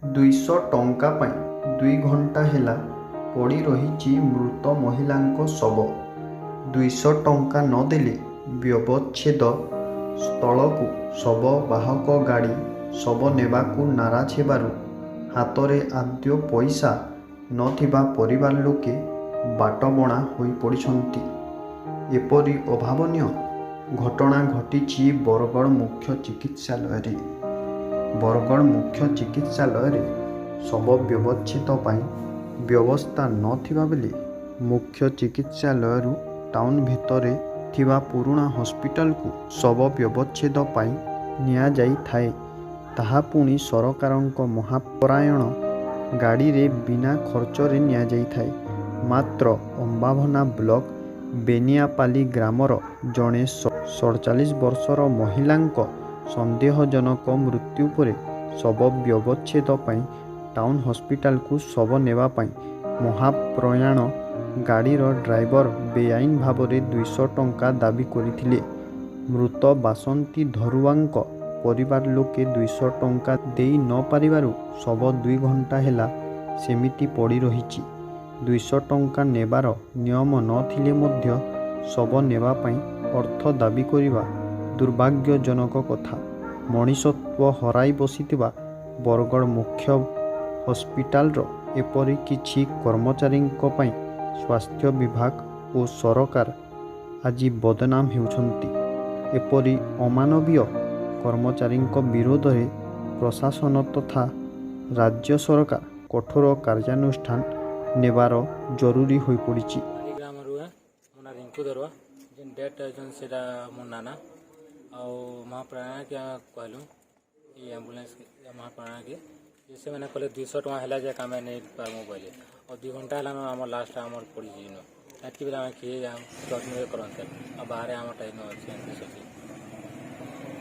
ଦୁଇଶହ ଟଙ୍କା ପାଇଁ 2 ଘଣ୍ଟା ହେଲା ପଡ଼ି ରହିଛି ମୃତ ମହିଳାଙ୍କ ଶବ। 200 ଟଙ୍କା ନ ଦେଲେ ବ୍ୟବଚ୍ଛେଦ ସ୍ଥଳକୁ ଶବ ବାହକ ଗାଡ଼ି ଶବ ନେବାକୁ ନାରାଜ ହେବାରୁ ହାତରେ ଆଦୌ ପଇସା ନଥିବା ପରିବାର ଲୋକେ ବାଟବଣା ହୋଇପଡ଼ିଛନ୍ତି। ଏପରି ଅଭାବନୀୟ ଘଟଣା ଘଟିଛି ବରଗଡ଼ ମୁଖ୍ୟ ଚିକିତ୍ସାଳୟରେ। ବରଗଡ଼ ମୁଖ୍ୟ ଚିକିତ୍ସାଳୟରେ ଶବ ବ୍ୟବଚ୍ଛେଦ ପାଇଁ ବ୍ୟବସ୍ଥା ନଥିବା ବେଳେ ମୁଖ୍ୟ ଚିକିତ୍ସାଳୟରୁ ଟାଉନ ଭିତରେ ଥିବା ପୁରୁଣା ହସ୍ପିଟାଲକୁ ଶବ ବ୍ୟବଚ୍ଛେଦ ପାଇଁ ନିଆଯାଇଥାଏ। ତାହା ପୁଣି ସରକାରଙ୍କ ମହାପରାୟଣ ଗାଡ଼ିରେ ବିନା ଖର୍ଚ୍ଚରେ ନିଆଯାଇଥାଏ। ମାତ୍ର ଅମ୍ବାଭନା ବ୍ଲକ ବେନିଆପାଲି ଗ୍ରାମର ଜଣେ 47 ବର୍ଷର ମହିଳାଙ୍କ ସନ୍ଦେହଜନକ ମୃତ୍ୟୁ ପରେ ଶବ ବ୍ୟବଚ୍ଛେଦ ପାଇଁ ଟାଉନ ହସ୍ପିଟାଲକୁ ଶବ ନେବା ପାଇଁ ମହାପ୍ରୟାଣ ଗାଡ଼ିର ଡ୍ରାଇଭର ବେଆଇନ ଭାବରେ 200 ଟଙ୍କା ଦାବି କରିଥିଲେ। ମୃତ ବାସନ୍ତୀ ଧରୁଆଙ୍କ ପରିବାର ଲୋକେ 200 ଟଙ୍କା ଦେଇ ନ ପାରିବାରୁ ଶବ 2 ଘଣ୍ଟା ହେଲା ସେମିତି ପଡ଼ି ରହିଛି। 200 ଟଙ୍କା ନେବାର ନିୟମ ନଥିଲେ ମଧ୍ୟ ଶବ ନେବା ପାଇଁ ଅର୍ଥ ଦାବି କରିବା ଦୁର୍ଭାଗ୍ୟଜନକ କଥା। ମଣିଷତ୍ୱ ହରାଇ ବସିଥିବା ବରଗଡ଼ ମୁଖ୍ୟ ହସ୍ପିଟାଲର ଏପରି କିଛି କର୍ମଚାରୀଙ୍କ ପାଇଁ ସ୍ୱାସ୍ଥ୍ୟ ବିଭାଗ ଓ ସରକାର ଆଜି ବଦନାମ ହେଉଛନ୍ତି। ଏପରି ଅମାନବୀୟ କର୍ମଚାରୀଙ୍କ ବିରୋଧରେ ପ୍ରଶାସନ ତଥା ରାଜ୍ୟ ସରକାର କଠୋର କାର୍ଯ୍ୟାନୁଷ୍ଠାନ ନେବାର ଜରୁରୀ ହୋଇପଡ଼ିଛି। ଗ୍ରାମରୁ ମୋ ନାଁ ରିଙ୍କୁ ଦରୁଆ ଯେନ୍ ଡେଟ୍ ଅଛନ୍ ସେଇଟା ମୋ ନାନା ଆଉ ମହାପ୍ରାଣକେ ଆମେ କହିଲୁ ଇ ଆମ୍ବୁଲାନ୍ସ ମହାପ୍ରାଣକେ ସେମାନେ କହିଲେ 200 ଟଙ୍କା ହେଲା ଯେ ଆମେ ନେଇ ପାରମୁ କହିଲେ ଆଉ 2 ଘଣ୍ଟା ହେଲାନ ଆମର ଲାଷ୍ଟ ଆମର ପଡ଼ିଯିନ ଏତିକି ବେଲେ ଆମେ କିଏ ଯତ୍ନ କରନ୍ତେ ଆଉ ବାହାରେ ଆମର ଟାଇମ୍ ଅଛି।